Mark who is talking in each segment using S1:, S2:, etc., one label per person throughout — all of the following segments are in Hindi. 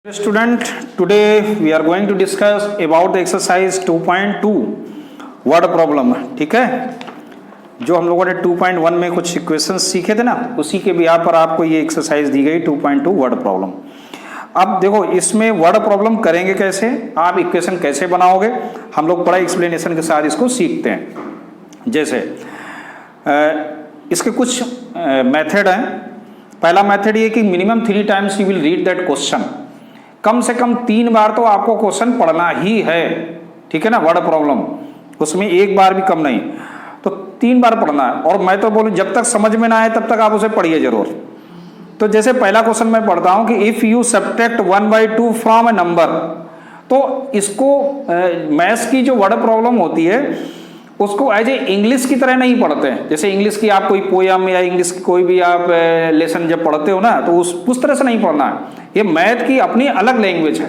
S1: Student, today we are going to discuss about the exercise 2.2 word problem. ठीक है, जो हम लोगों ने 2.1 में कुछ इक्वेशंस सीखे थे ना, उसी के भी यहाँ पर आपको ये एक्सरसाइज दी गई 2.2 वर्ड प्रॉब्लम। अब देखो इसमें वर्ड प्रॉब्लम करेंगे कैसे, आप इक्वेशन कैसे बनाओगे, हम लोग बड़ा एक्सप्लेनेशन के साथ इसको सीखते हैं। जैसे इसके कुछ मेथड हैं। पहला मेथड ये कि minimum 3 times you will read that question, कम से कम 3 बार तो आपको क्वेश्चन पढ़ना ही है, ठीक है ना। वर्ड प्रॉब्लम उसमें एक बार भी कम नहीं, तो 3 बार पढ़ना है। और मैं तो बोलूं जब तक समझ में ना आए तब तक आप उसे पढ़िए जरूर। तो जैसे पहला क्वेश्चन मैं पढ़ता हूं कि if you subtract 1/2 from A number, तो इसको मैथ्स की जो वर्ड प्रॉब्लम होती है उसको एज ए इंग्लिश की तरह नहीं पढ़ते हैं। जैसे इंग्लिश की आप कोई पोयम या इंग्लिश की कोई भी आप लेसन जब पढ़ते हो ना, तो उस तरह से नहीं पढ़ना है। ये मैथ की अपनी अलग लैंग्वेज है,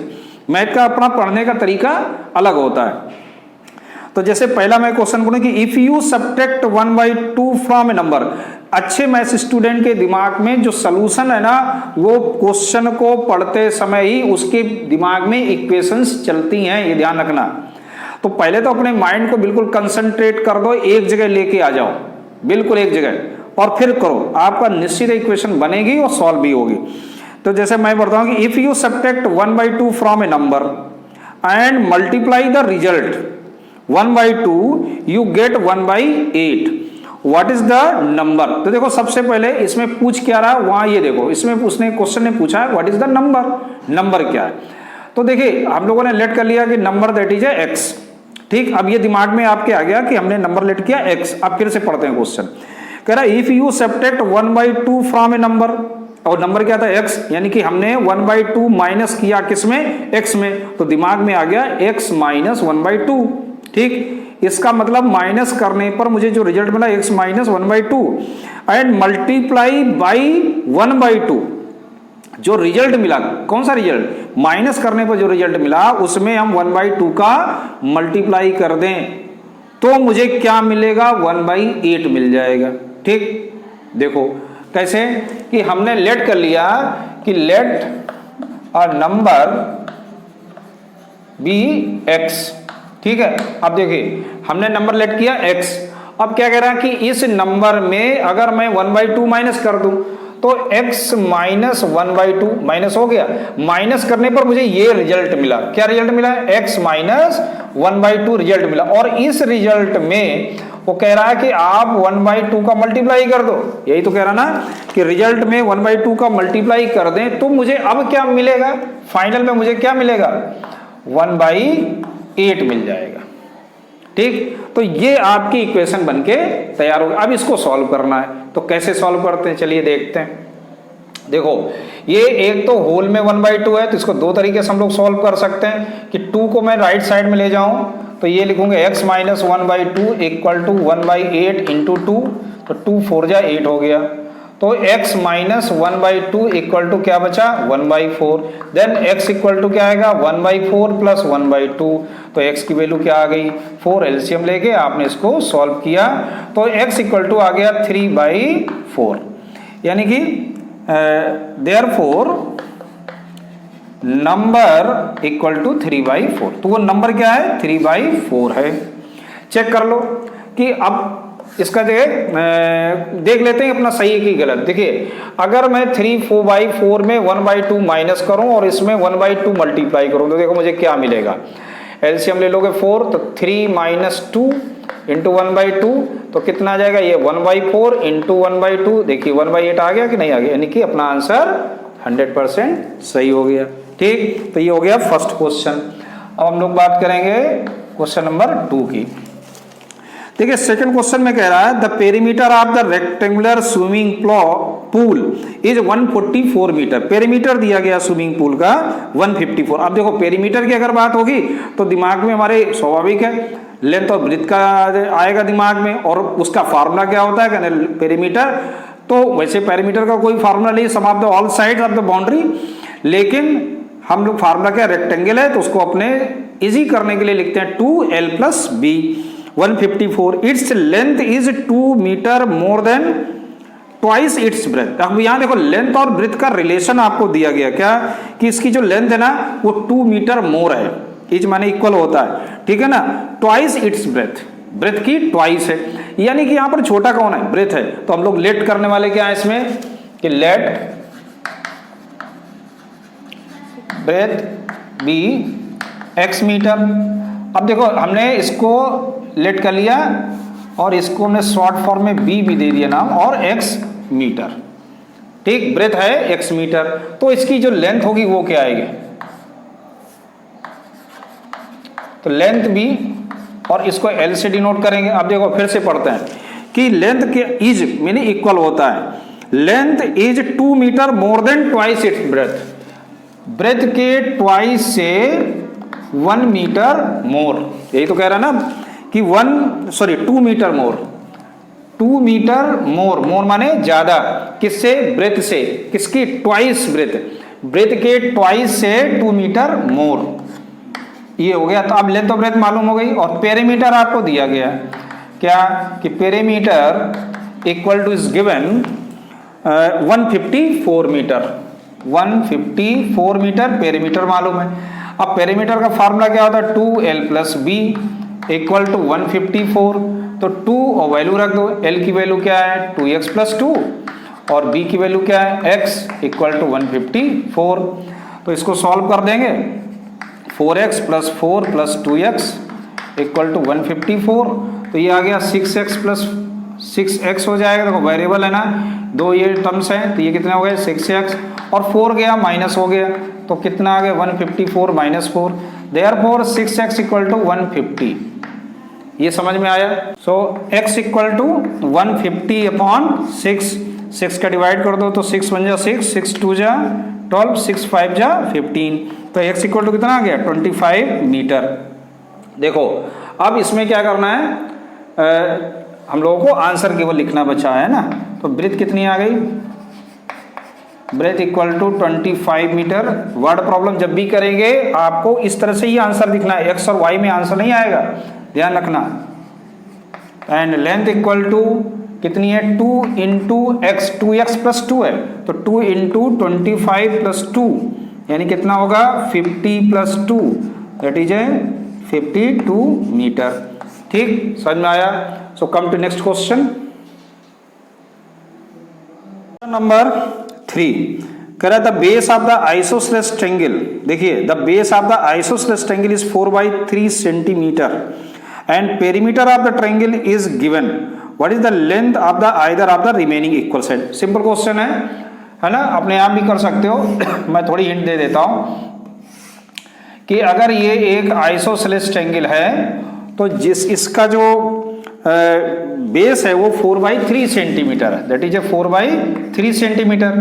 S1: मैथ का अपना पढ़ने का तरीका अलग होता है। तो जैसे पहला मैं क्वेश्चन बोलूं कि if you subtract 1/2 from A number, अच्छे मैथ स्टूडेंट के दिमाग में जो सलूशन है ना, वो क्वेश्चन को पढ़ते समय ही उसके दिमाग में इक्वेशंस चलती हैं, ये ध्यान रखना। तो पहले तो अपने माइंड को बिल्कुल कंसंट्रेट कर दो, एक जगह लेके आ जाओ, बिल्कुल एक जगह, और फिर करो, आपका निश्चित इक्वेशन बनेगी और सॉल्व भी होगी। तो जैसे मैं बोलता हूं कि if you subtract 1/2 from A number and multiply the result 1/2, you get 1/8, what is the number. तो देखो सबसे पहले इसमें पूछ क्या रहा, वहां ये देखो इसमें उसने क्वेश्चन ने पूछा है what is the number, number क्या है। तो देखिए हम लोगों ने लेट कर लिया कि नंबर दैट इज एक्स, ठीक। अब ये दिमाग में आपके आ गया कि हमने नंबर लेट किया एक्स। अब फिर से पढ़ते हैं क्वेश्चन, कह रहा if you subtract 1/2 from A number, और नंबर क्या था एक्स, यानी कि हमने 1/2 माइनस किया किसमें, एक्स में। तो दिमाग में आ गया x माइनस 1/2, ठीक। इसका मतलब माइनस करने पर मुझे जो रिजल्ट मिला x minus 1/2 and multiply by 1/2, जो रिजल्ट मिला, कौन सा रिजल्ट, माइनस करने पर जो रिजल्ट मिला उसमें हम 1/2 का मल्टीप्लाई कर दें तो मुझे क्या मिलेगा, 1/8 मिल जाएगा, ठीक। देखो कैसे कि हमने लेट कर लिया कि let a number be x, ठीक है। अब देखिए हमने नंबर लेट किया एक्स। अब क्या कह रहा है कि इस नंबर में अगर मैं 1/2 माइनस कर दूं तो x माइनस 1/2 माइनस हो गया, माइनस करने पर मुझे ये रिजल्ट मिला। क्या रिजल्ट मिला, x माइनस 1/2 रिजल्ट मिला। और इस रिजल्ट में वो कह रहा है कि आप 1/2 का मल्टीप्लाई कर दो, यही तो कह रहा ना कि रिजल्ट में 1/2 का मल्टीप्लाई कर दें तो मुझे अब क्या मिलेगा, फाइनल में मुझे क्या मिलेगा, 1/8 मिल जाएगा, ठीक। तो ये आपकी इक्वेशन बनके तैयार हो गई। अब इसको सॉल्व करना है, तो कैसे सॉल्व करते हैं चलिए देखते हैं। देखो ये एक तो होल में 1/2 है, तो इसको दो तरीके से हम लोग सॉल्व कर सकते हैं कि 2 को मैं राइट साइड में ले जाऊं तो ये लिखूंगे x minus 1/2 equal to 1/8 into 2, तो 2 4 जा 8 हो गया। तो x माइनस 1/2 इक्वल टू क्या बचा, 1/4। देन x इक्वल टू क्या आएगा, 1/4 प्लस 1/2, तो x की वैल्यू क्या आ गई, 4। एलसीएम लेके आपने इसको सॉल्व किया तो x इक्वल टू आ गया 3/4, यानी कि देयरफॉर नंबर इक्वल टू 3/4। तो वो नंबर क्या है, 3/4 है। चेक कर लो कि अब इसका देख लेते हैं अपना सही है कि गलत। देखिए अगर मैं 3/4 में 1/2 माइनस करूं और इसमें 1/2 मल्टीप्लाई करूं तो देखो मुझे क्या मिलेगा। एलसीएम ले लोगे 4, तो 3 माइनस 2 इंटू 1/2, तो कितना आ जाएगा, ये 1/4 इंटू 1/2, देखिए 1/8 आ गया कि नहीं आ गया, यानी कि अपना आंसर 100% सही हो गया, ठीक। तो ये हो गया फर्स्ट क्वेश्चन। अब हम लोग बात करेंगे क्वेश्चन नंबर 2 की। देखिए सेकंड क्वेश्चन में कह रहा है the perimeter of the rectangular swimming pool is 144 metre. Perimeter दिया गया स्विमिंग पूल का 154। अब देखो पेरीमीटर की अगर बात होगी तो दिमाग में हमारे स्वाभाविक है लेंथ और ब्रेड्थ का आएगा दिमाग में, और उसका फार्मूला क्या होता है पेरीमीटर। तो वैसे पेरीमीटर का कोई फार्मूला नहीं, sum of the all sides of the boundary, लेकिन हम लोग फार्मूला क्या, रेक्टेंगल है तो उसको अपने इजी करने के लिए लिखते हैं 2l plus b। 154, it's length is 2 metre more than twice its breadth. अब यहाँ देखो लेंथ और ब्रेथ का रिलेशन आपको दिया गया क्या, कि इसकी जो लेंथ है ना वो 2 मीटर मोर है, इच माने इक्वल होता है, ठीक है ना, ट्वाइस इट्स ब्रेथ, ब्रेथ की ट्वाइस है, यानी कि यहाँ पर छोटा कौन है, ब्रेथ है। तो हम लोग लेट करने वाले क्या है इसमें, कि let breadth be x metre. अब देखो हमने इसको लेट कर लिया और इसको हमने शॉर्ट फॉर्म में b भी दे दिया नाम, और x मीटर, ठीक, ब्रेथ है x मीटर, तो इसकी जो लेंथ होगी वो क्या आएगी, तो लेंथ b, और इसको l से डिनोट करेंगे। अब देखो फिर से पढ़ते हैं कि लेंथ के इज मीनिंग इक्वल होता है, length is 2 metre more than twice its breadth, breadth के ट्वाइस से 1 मीटर मोर, यही तो कह रहा है ना कि 2 मीटर मोर, 2 मीटर मोर, मोर माने ज्यादा, किससे, ब्रेथ से, किसकी, ट्वाइस ब्रेथ, ब्रेथ के ट्वाइस से 2 मीटर मोर, ये हो गया। तो अब लेंथ ऑफ ब्रेथ मालूम हो गई, और पेरीमीटर आपको दिया गया क्या, कि perimeter equal to is given 154 metre, 154 metre perimeter मालूम है। अब पेरीमीटर का फार्मूला क्या होता है, 2l plus B equal to 154, तो 2 और वैल्यू रख दो, l की वैल्यू क्या है 2x प्लस 2, और b की वैल्यू क्या है x इक्वल टू 154, तो इसको सॉल्व कर देंगे, 4x plus 4 plus 2x equal to 154, तो ये आ गया 6x प्लस 6x हो जाएगा, देखो वेरिएबल है ना, दो ये टर्म्स हैं, तो ये कितने हो गए 6x, और 4 गया माइनस हो गया, तो कितना आ गया 154 minus 4, therefore 6x equal to 150, ये समझ में आया। सो x इक्वल टू 150 अपॉन 6 का डिवाइड कर दो, तो 6 1 जा 6, 6 2 जा 12, 6 5 जा 15, तो x इक्वल टू कितना आ गया 25 मीटर। देखो अब इसमें क्या करना है, हम लोगों को आंसर केवल लिखना बचा है ना, तो ब्रेथ कितनी आ गई, breadth equal to 25 metre. Word problem जब भी करेंगे आपको इस तरह से ही आंसर दिखना है, x और y में आंसर नहीं आएगा, ध्यान रखना। एंड लेंथ इक्वल टू कितनी है 2 इंटू एक्स, 2x प्लस 2 है, तो 2 इंटू 25 प्लस 2 यानी कितना होगा 50 plus 2, that is a 52 metre. ठीक, समझ में आया। So come to next question number 3, कह रहा the base of the isosceles triangle, देखिए the base of the isosceles triangle is 4/3 centimetre and perimeter of the triangle is given, what is the length of the either of the remaining equal side. Simple question है ना, अपने आप भी कर सकते हो मैं थोड़ी हिंट दे देता हूं कि अगर ये एक आइसोसेलेस ट्रायंगल है तो जिस इसका जो बेस है वो 4/3 सेंटीमीटर है, दैट इज ए 4/3 सेंटीमीटर,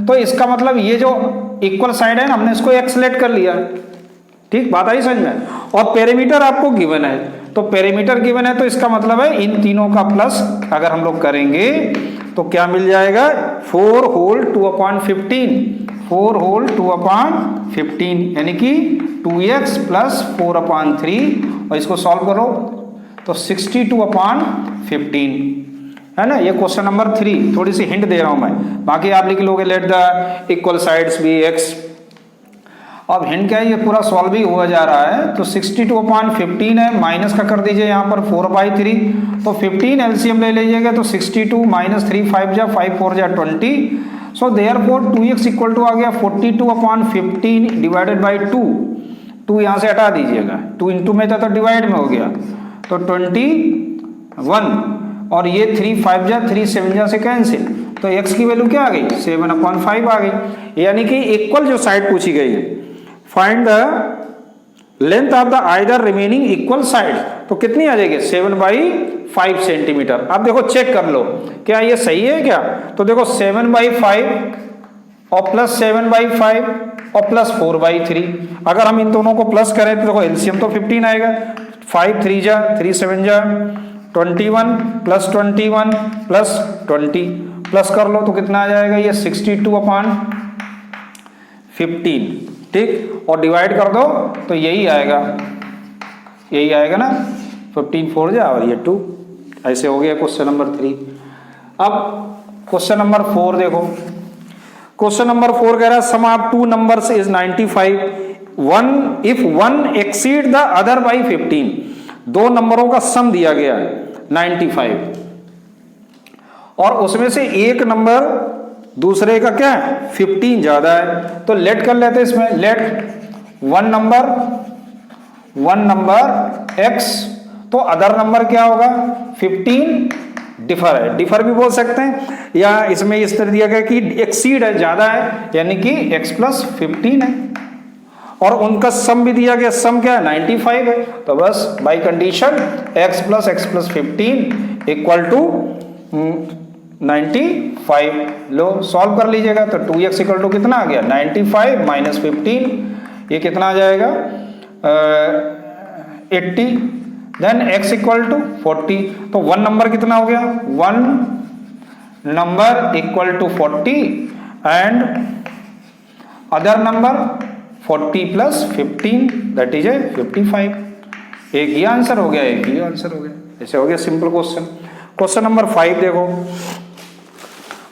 S1: तो इसका मतलब ये जो इक्वल साइड है ना हमने इसको एक्स लेट कर लिया। ठीक, बात आई समझ में। और पेरीमीटर आपको गिवन है, तो पेरीमीटर गिवन है तो इसका मतलब है इन तीनों का प्लस अगर हम लोग करेंगे तो क्या मिल जाएगा 4 होल 2/15, 4 होल 2/15 यानी कि 2x प्लस 4/3, और इसको सॉल्व करो तो 62/15 है ना। ये क्वेश्चन नंबर 3, थोड़ी सी हिंट दे रहा हूं मैं, बाकी आप लिख लोगे let the equal sides be x। अब हिंट क्या है, ये पूरा सॉल्व भी हुआ जा रहा है, तो 62/15 है, माइनस का कर दीजिए यहाँ पर 4/3, तो 15 एलसीएम ले लीजिएगा तो 62 माइनस 3 5 जा 5 4 जा 20, so therefore 2x equal to आ गया 42/15 डिवाइडेड बाई 2 यहाँ से हटा दीजिएगा, 2 इंटू में था तो डिवाइड में हो गया, तो 21, और ये 3 5 जा 3 7 जा से कैंसिल, तो x की वैल्यू क्या आ गई 7/5 आ गई, यानी कि इक्वल जो साइड पूछी गई है, find the length of the either remaining equal side, तो कितनी आ जाएगी 7/5 सेंटीमीटर। अब देखो चेक कर लो क्या ये सही है क्या, तो देखो 7/5 और प्लस 7/5 और प्लस 4/3, अगर हम इन दोनों को प्लस करें तो देखो एलसीएम तो 15 आएगा, 5 3 जा 3 7 जा 21 प्लस 21 प्लस 20 प्लस कर लो तो कितना आ जाएगा ये 62/15। ठीक, और डिवाइड कर दो तो यही आएगा ना, 15 4 जा और ये 2, ऐसे हो गया क्वेश्चन नंबर 3। अब क्वेश्चन नंबर 4 देखो, क्वेश्चन नंबर 4 कह रहा है sum of two numbers is 95, one if one exceed the other by 15, दो नंबरों का सम दिया गया है 95 और उसमें से एक नंबर दूसरे का क्या है 15 ज्यादा है, तो लेट कर लेते हैं इसमें, लेट वन नंबर x, तो अदर नंबर क्या होगा 15 डिफर है, डिफर भी बोल सकते हैं, या इसमें इस तरह दिया गया कि एक्सीड है ज्यादा है यानी कि x प्लस 15 है, और उनका सम भी दिया गया, सम क्या है 95 है, तो बस by condition x plus 15 equal to 95, लो सॉल्व कर लीजिएगा, तो 2x इक्वल टू कितना आ गया 95 माइनस 15, ये कितना आ जाएगा 80, देन x इक्वल टू 40, तो वन नंबर कितना हो गया, one number equal to 40 and other number 40 plus 15 that is 55, एक ही आंसर हो गया, एक ही आंसर हो गया, ऐसे हो गया सिंपल क्वेश्चन। क्वेश्चन नंबर 5 देखो,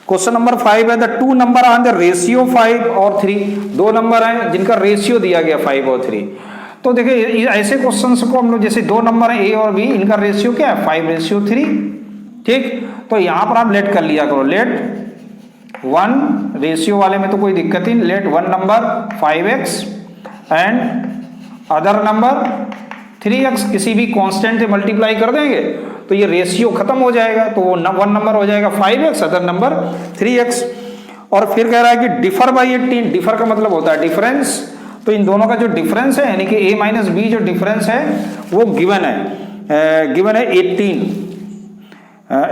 S1: क्वेश्चन नंबर 5 है the two number on the ratio 5 और 3, दो नंबर हैं जिनका रेशियो दिया गया 5 और 3, तो देखिए ऐसे क्वेश्चंस को हम लोग जैसे दो नंबर है ए और बी, इनका रेशियो क्या है 5:3, ठीक, तो यहां पर आप लेट कर लिया करो, लेट वन रेशियो वाले में तो कोई दिक्कत ही नहीं, let one number 5x and other number 3x, किसी भी कांस्टेंट से मल्टीप्लाई कर देंगे तो ये रेशियो खत्म हो जाएगा, तो वो वन नंबर हो जाएगा 5x, अदर नंबर 3x, और फिर कह रहा है कि डिफर बाई 18, डिफर का मतलब होता है डिफरेंस, तो इन दोनों का जो डिफरेंस है यानी कि a माइनस बी जो डिफरेंस है वो गिवन है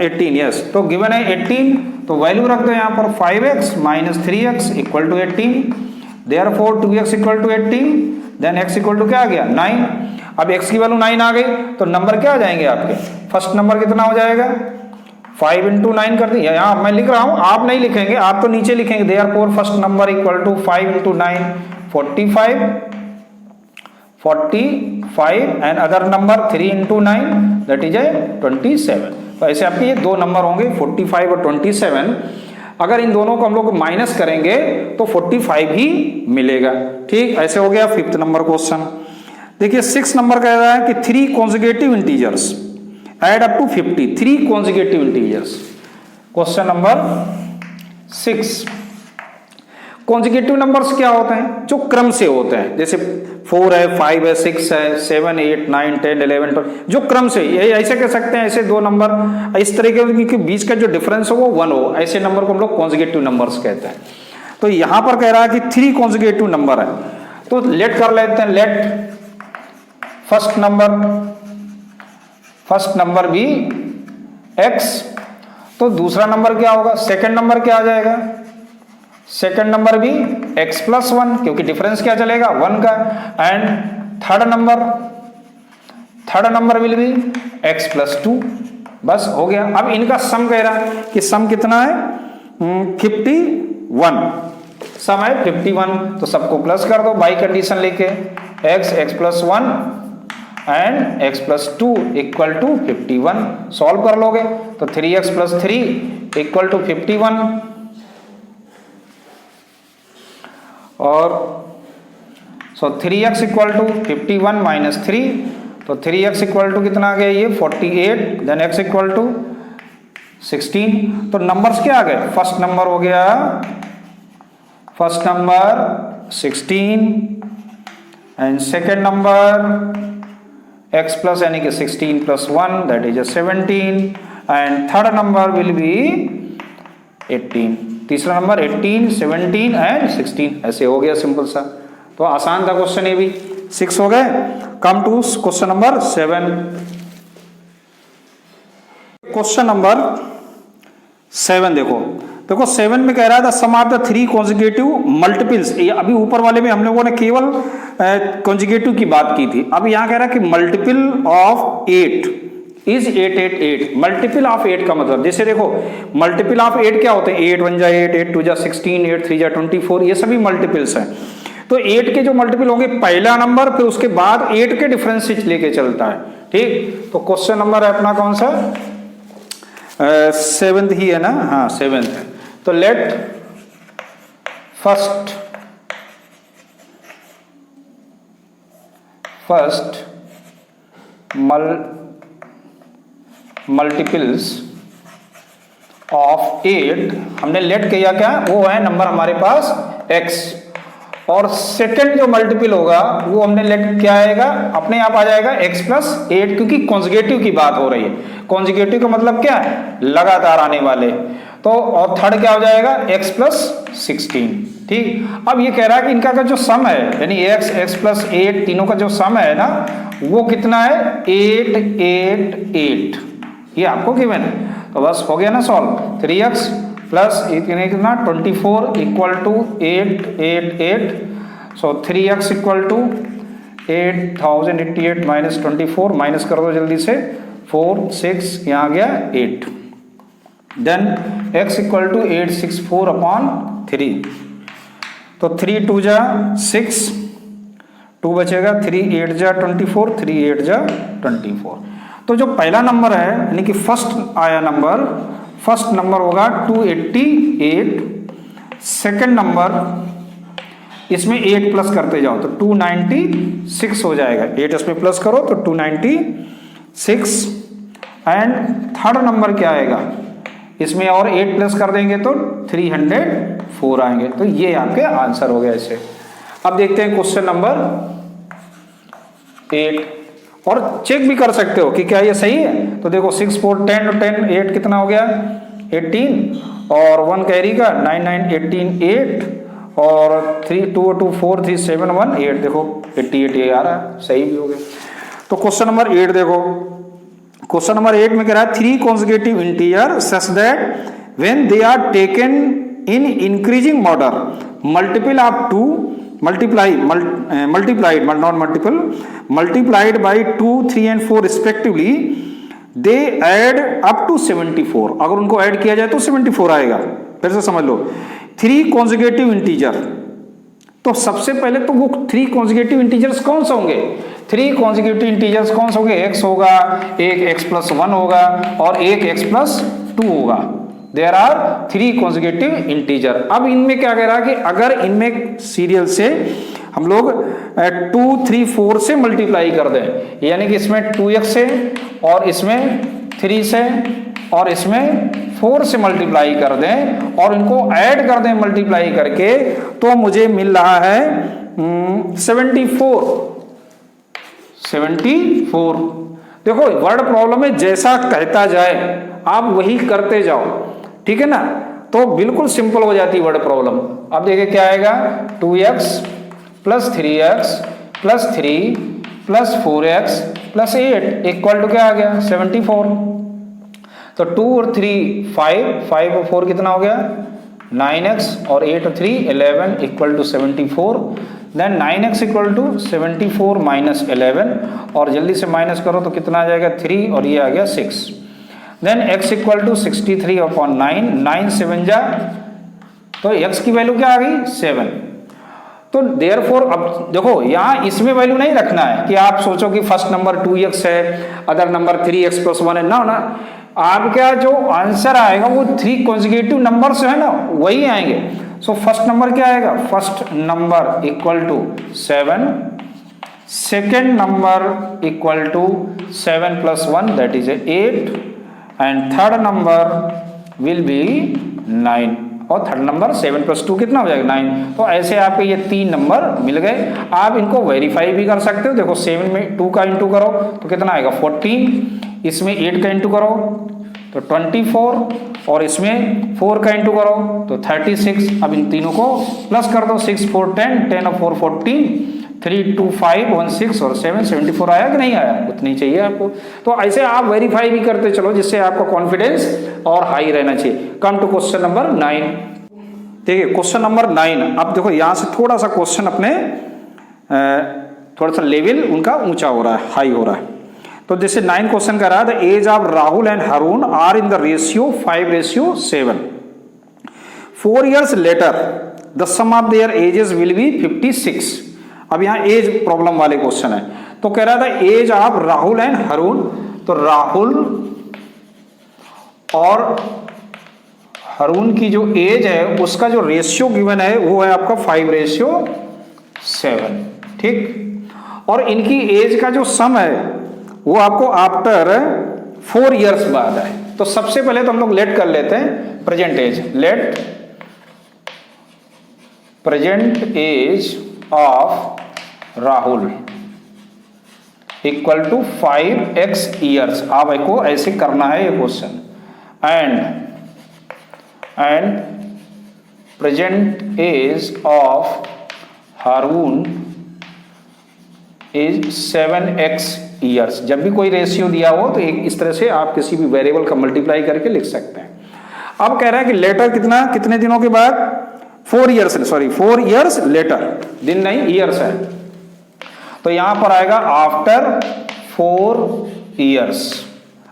S1: 18 यस, तो गिवन है 18, तो वैल्यू रख दो यहाँ पर 5x minus 3x equal to 18, therefore 2x equal to 18, then x equal to क्या आ गया 9, अब x की वैल्यू 9 आ गई तो नंबर क्या आ जाएंगे आपके, फर्स्ट नंबर कितना हो जाएगा 5 into 9 कर दिया, यहाँ मैं लिख रहा हूँ आप नहीं लिखेंगे, आप तो नीचे लिखेंगे, therefore first number equal to 5 into 9 45 and other number 3 into 9 that is 27, तो ऐसे आपके ये दो नंबर होंगे 45 और 27, अगर इन दोनों को हम लोग माइनस करेंगे तो 45 ही मिलेगा, ठीक, ऐसे हो गया 5th नंबर क्वेश्चन। देखिए 6 नंबर कह रहा है कि 3 conjugative integers add up to 50, 3 conjugative integers, question number 6। Conjugative numbers क्या होते हैं, जो क्रम से होते हैं, जैसे 4 है 5 है 6 है 7 8 9 10 11 12, जो क्रम से, ये ऐसे कह सकते हैं, ऐसे दो नंबर इस तरीके के बीच का जो डिफरेंस हो वो 1 हो, ऐसे नंबर को हम लोग कॉन्जुगेटिव नंबर्स कहते हैं। तो यहां पर कह रहा है कि 3 कॉन्जुगेटिव नंबर है, तो लेट कर लेते हैं, लेट फर्स्ट नंबर भी x, तो दूसरा नंबर क्या होगा, सेकंड नंबर क्या आ जाएगा, सेकंड नंबर भी x प्लस 1, क्योंकि डिफरेंस क्या चलेगा 1 का, एंड थर्ड नंबर विल भी x प्लस 2, बस हो गया। अब इनका सम कह रहा है कि सम कितना है 51, सम है 51, तो सबको प्लस कर दो बाई कंडीशन लेके, x plus 1 and x plus 2 equal to 51, solve कर लोगे तो 3x प्लस 3 इक्वल टू 51, और सो 3x इक्वल टू 51 माइनस 3, तो 3x इक्वल टू कितना आ गया ये 48, देन x इक्वल टू 16, तो नंबर्स क्या आ गए, फर्स्ट नंबर हो गया 16 and second number x plus यानी कि 16 plus 1 that is 17 and third number will B 18, तीसरा नंबर 18 17 एंड 16, ऐसे हो गया सिंपल सा, तो आसान था क्वेश्चन ये भी, 6 हो गए। Come to question number 7, question number 7 देखो 7 में कह रहा था sum of the 3 conjugative multiples, अभी ऊपर वाले में हम लोगों ने केवल कॉन्जुगेटिव की बात की थी, अब यहां कह रहा है कि multiple of 8 is 888, multiple of 8 का मतलब, जैसे देखो मल्टीपल ऑफ 8 क्या होते हैं, 8 1 जा 8, 8 2 जा 16, 8 3 जा 24, ये सभी मल्टीपल्स हैं। तो 8 के जो मल्टीपल होंगे पहला नंबर, फिर उसके बाद 8 के डिफरेंस लेके चलता है, ठीक। तो क्वेश्चन नंबर है अपना कौन सा सेवेंथ ही है ना, हाँ सेवेंथ है। तो लेट फर्स्ट मल्टीपल्स ऑफ 8, हमने लेट किया क्या, वो है नंबर हमारे पास x, और सेकंड जो मल्टीपल होगा वो हमने लेट क्या आएगा, अपने आप आ जाएगा x प्लस 8, क्योंकि कॉन्जिगेटिव की बात हो रही है। कॉन्जिगेटिव का मतलब क्या है, लगातार आने वाले। तो और थर्ड क्या हो जाएगा, x प्लस 16। ठीक, अब ये कह रहा है कि इनका का जो सम है, यानी x प्लस 8 तीनों का जो सम है ना, वो कितना है 8 8 8, ये आपको गिवन है। तो बस हो गया ना सॉल्व। 3x प्लस कितना 24 equal to 8 8 8, so 3x equal to 8088 minus 24, minus कर दो जल्दी से, 4 6 यहाँ आ गया 8, then x equal to 864 upon 3, तो 3 2 जा 6, 2 बचेगा, 3 8 जा 24, 3 8 जा 24। तो जो पहला नंबर है यानी कि फर्स्ट आया नंबर, फर्स्ट नंबर होगा 288, सेकंड नंबर इसमें 8 प्लस करते जाओ तो 296 हो जाएगा, 8 इसमें प्लस करो तो 296, एंड थर्ड नंबर क्या आएगा, इसमें और 8 प्लस कर देंगे तो 304 आएंगे। तो ये आपके आंसर हो गया इसे। अब देखते हैं क्वेश्चन नंबर 8, और चेक भी कर सकते हो कि क्या ये सही है। तो देखो 6 4 10 10 8 कितना हो गया 18, और 1 कैरी का 9 9 18 8, और 3 2 2 4 3 7 1 8, देखो 88 ये आ रहा है, सही भी हो गया। तो क्वेश्चन नंबर 8 देखो, क्वेश्चन नंबर 8 में कह रहा है 3 consecutive integer such that when they are taken in increasing order multiple of 2 multiplied by 2 3 and 4 respectively, they add up to 74। अगर उनको ऐड किया जाए तो 74 आएगा। फिर से समझ लो, 3 consecutive इंटीजर, तो सबसे पहले तो वो 3 consecutive इंटीजर्स कौन से होंगे, 3 consecutive इंटीजर्स कौन से होंगे, x होगा, एक x प्लस 1 होगा, और एक x प्लस 2 होगा। There are 3 consecutive integer. अब इनमें क्या कह रहा है कि अगर इनमें सीरियल से हम लोग 2 3 4 से मल्टीप्लाई कर दें, यानी कि इसमें 2x से, और इसमें 3 से, और इसमें 4 से मल्टीप्लाई कर दें, और इनको ऐड कर दें मल्टीप्लाई करके, तो मुझे मिल रहा है 74। देखो वर्ड प्रॉब्लम में जैसा कहता जाए आप वही करते जाओ, ठीक है ना, तो बिल्कुल सिंपल हो जाती है वर्ड प्रॉब्लम। अब देखिए क्या आएगा, 2x plus 3x plus 3 plus 4x plus 8 equal to क्या आ गया 74। तो 2 और 3 5 और 4 कितना हो गया 9x, और 8 और 3 11 equal to 74। Then 9x equal to 74 minus 11, और जल्दी से माइनस करो तो कितना आ जाएगा 3, और ये आ गया 6। Then x equal to 63 upon 9, 9 7 जा, तो x की वैल्यू क्या आ गई 7। तो देयरफॉर अब देखो यहाँ इसमें वैल्यू नहीं रखना है कि आप सोचो कि फर्स्ट नंबर 2x है, अदर नंबर 3x प्लस 1 है, ना आपका जो आंसर आएगा वो 3 consecutive नंबर से है ना, वही आएंगे। सो फर्स्ट नंबर क्या आएगा, first number equal to 7, second number equal to 7 plus 1 that is 8, and third number will be 9, और थर्ड नंबर 7 प्लस 2 कितना हो जाएगा 9। तो ऐसे आपके ये 3 नंबर मिल गए। आप इनको वेरीफाई भी कर सकते हो। देखो 7 में 2 का इंटू करो तो कितना आएगा 14, इसमें 8 का इंटू करो तो 24, और इसमें 4 का इंटू करो तो 36। अब इन तीनों को प्लस कर दो, 6 4 10, 10 और 4 14, 3 2 5 1 6 और 7 74 आया कि नहीं आया, उतनी चाहिए आपको। तो ऐसे आप वेरीफाई भी करते चलो, जिससे आपका कॉन्फिडेंस और हाई रहना चाहिए। Come to question number 9। देखिए क्वेश्चन नंबर 9, अब देखो यहाँ से थोड़ा सा क्वेश्चन अपने थोड़ा सा लेवल उनका ऊंचा हो रहा है, हाई हो रहा है। तो जैसे 9 क्वेश्चन का रहा है, the age of Rahul and Haroon are in the ratio 5:7। 4 years later the sum of their ages will be 56। अब यहाँ एज प्रॉब्लम वाले क्वेश्चन है। तो कह रहा था age of Rahul and Haroon, तो राहुल और हारून की जो एज है उसका जो रेशियो गिवन है वो है आपका 5:7, ठीक। और इनकी एज का जो सम है वो आपको आफ्टर 4 इयर्स बाद है। तो सबसे पहले तो हम लोग लेट कर लेते हैं present age, let present age of Rahul equal to 5x years. आपको ऐसे करना है ये question. And present age of Haroon is 7x years. जब भी कोई रेशियो दिया हो तो एक इस तरह से आप किसी भी वेरिएबल का मल्टीप्लाई करके लिख सकते हैं। अब कह रहा है कि लेटर कितने दिनों के बाद, 4 इयर्स लेटर, दिन नहीं ईयर्स है, तो यहां पर आएगा आफ्टर 4 इयर्स।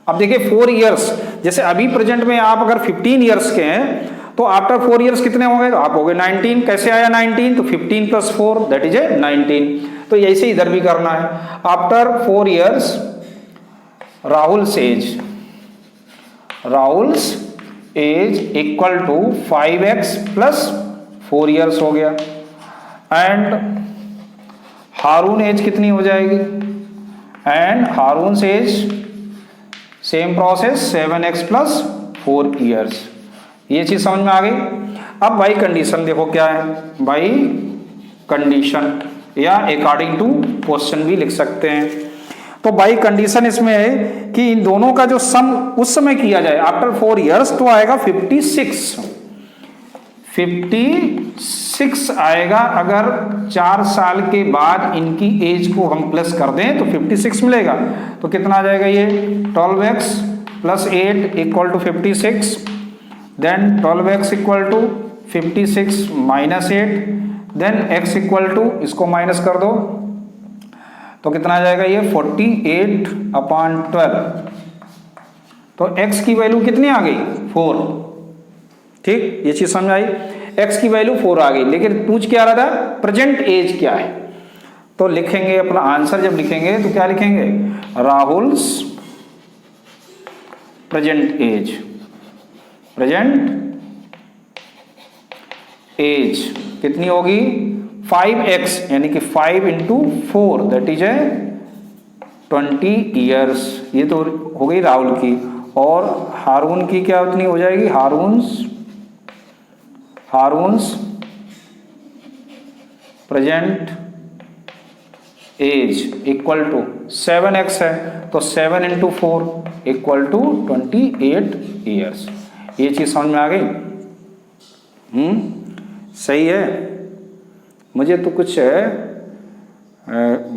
S1: अब देखिए 4 इयर्स, जैसे अभी प्रेजेंट में आप अगर 15 इयर्स के हैं तो आफ्टर 4 इयर्स कितने होंगे, तो आप हो गए 19। कैसे आया 19, तो 15 + 4 दैट इज 19। तो ऐसे इधर भी करना है। After 4 years Rahul's age equal to 5x + 4 years हो गया। एंड हारून एज कितनी हो जाएगी, and Haroon age same process 7x + 4 years. ये चीज समझ में आ गई। अब बाई कंडीशन देखो क्या है, बाई कंडीशन या अकॉर्डिंग टू क्वेश्चन भी लिख सकते हैं। तो बाई कंडीशन इसमें है कि इन दोनों का जो सम उस समय किया जाए आफ्टर 4 इयर्स तो आएगा 56 आएगा। अगर 4 साल के बाद इनकी एज को हम प्लस कर दें तो 56 मिलेगा। तो कितना आ जाएगा ये 12x + 8 equal to 56, then 12x equal to 56 - 8, then x equal to, इसको माइनस कर दो तो कितना आ जाएगा ये 48/12। तो x की वैल्यू कितनी आ गई 4, ठीक। ये चीज समझ आई, x की वैल्यू 4 आ गई। लेकिन पूछ क्या रहा था, प्रेजेंट एज क्या है। तो लिखेंगे अपना आंसर, जब लिखेंगे तो क्या लिखेंगे, राहुल्स प्रेजेंट एज कितनी होगी 5x, यानी कि 5 × 4 दैट इज 20 इयर्स। ये तो हो गई राहुल की। और हारून की क्या उतनी हो जाएगी, Haroon's present age equal to 7x है, तो 7 × 4 इक्वल टू 28 इयर्स। ये चीज समझ में आ गई। सही है। मुझे तो कुछ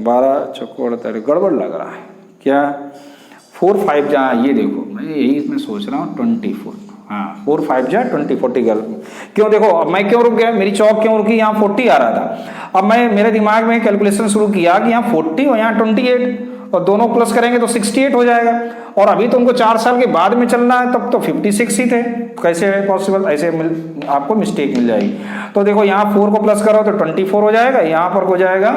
S1: 12 चौकोड़ गड़बड़ लग रहा है क्या, 4 5 जहाँ, ये देखो मैं यही मैं सोच रहा हूँ 24, हाँ 4 5 जा 20 40 क्यों, देखो अब मैं क्यों रुक गया, मेरी चौक क्यों रुकी, यहाँ 40 आ रहा था। अब मैं मेरे दिमाग में कैलकुलेशन शुरू किया कि यहाँ 40 और यहाँ 28, और दोनों प्लस करेंगे तो 68 हो जाएगा। और अभी तो उनको 4 साल के बाद में चलना है, तब तो 56 ही थे। कैसे है पॉसिबल, ऐसे आपको मिस्टेक मिल जाएगी। तो देखो यहाँ 4 को प्लस करो तो 24 हो जाएगा, यहाँ पर हो जाएगा,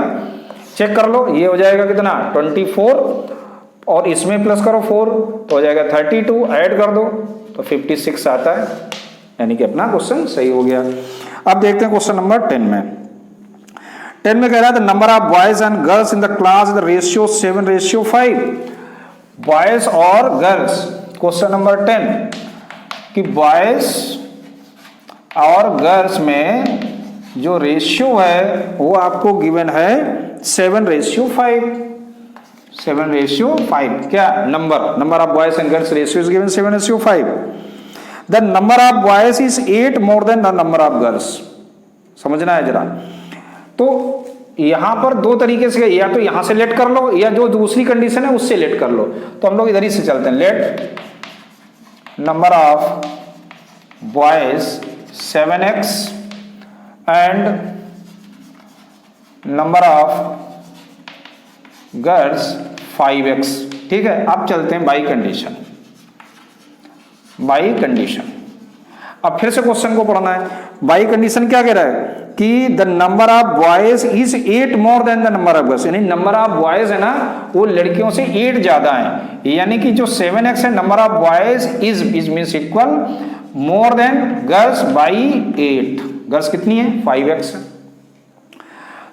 S1: चेक कर लो, ये हो जाएगा कितना 24, और इसमें प्लस करो 4 तो हो जाएगा 32, ऐड कर दो तो 56 आता है। यानी कि अपना क्वेश्चन सही हो गया। अब देखते हैं क्वेश्चन नंबर 10 में। 10 में कह रहा था number of boys and girls in the class the ratio 7:5। Boys और गर्ल्स, क्वेश्चन नंबर 10 कि बॉयज और गर्ल्स में जो रेशियो है वो आपको गिवन है 7:5। 7:5 क्या number of boys and girls ratio is given 7:5। The number of boys is 8 more than the number of girls. समझना है जरा। तो यहां पर दो तरीके से, या तो यहां से लेट कर लो या जो दूसरी कंडीशन है उससे लेट कर लो। तो हम लोग इधर ही से चलते हैं। Let number of boys 7x and number of girls 5x। ठीक है, अब चलते हैं बाई कंडीशन। अब फिर से क्वेश्चन को पढ़ना है। बाई कंडीशन क्या कह रहा है कि the number of boys is 8 more than the number of girls, यानी नंबर ऑफ बॉयज है ना वो लड़कियों से 8 ज्यादा है, यानी कि जो 7x है number of boys is means equal more than girls by 8। Girls कितनी है 5x है,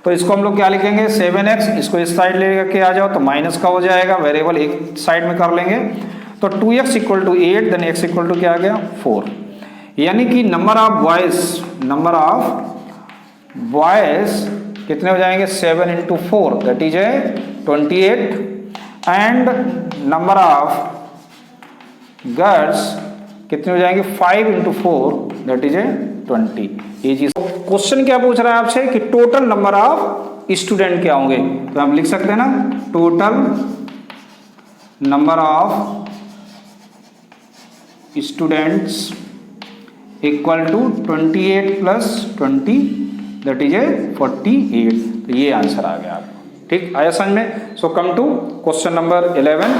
S1: तो इसको हम लोग क्या लिखेंगे 7x, इसको इस साइड लेके आ जाओ तो माइनस का हो जाएगा, वेरिएबल एक साइड में कर लेंगे तो 2x equal to 8 then x equal to क्या आ गया 4, यानी कि नंबर ऑफ बॉयज कितने हो जाएंगे 7 into 4 that is 28 and number of girls कितने हो जाएंगे 5 इंटू 4 दैट इज 20। ये चीज क्वेश्चन क्या पूछ रहा है आपसे कि टोटल नंबर ऑफ स्टूडेंट क्या होंगे, तो हम लिख सकते हैं ना total number of students equal to 28 plus 20 that is 48। तो ये आंसर आ गया आपको, ठीक आया समझ में। सो कम टू क्वेश्चन नंबर 11।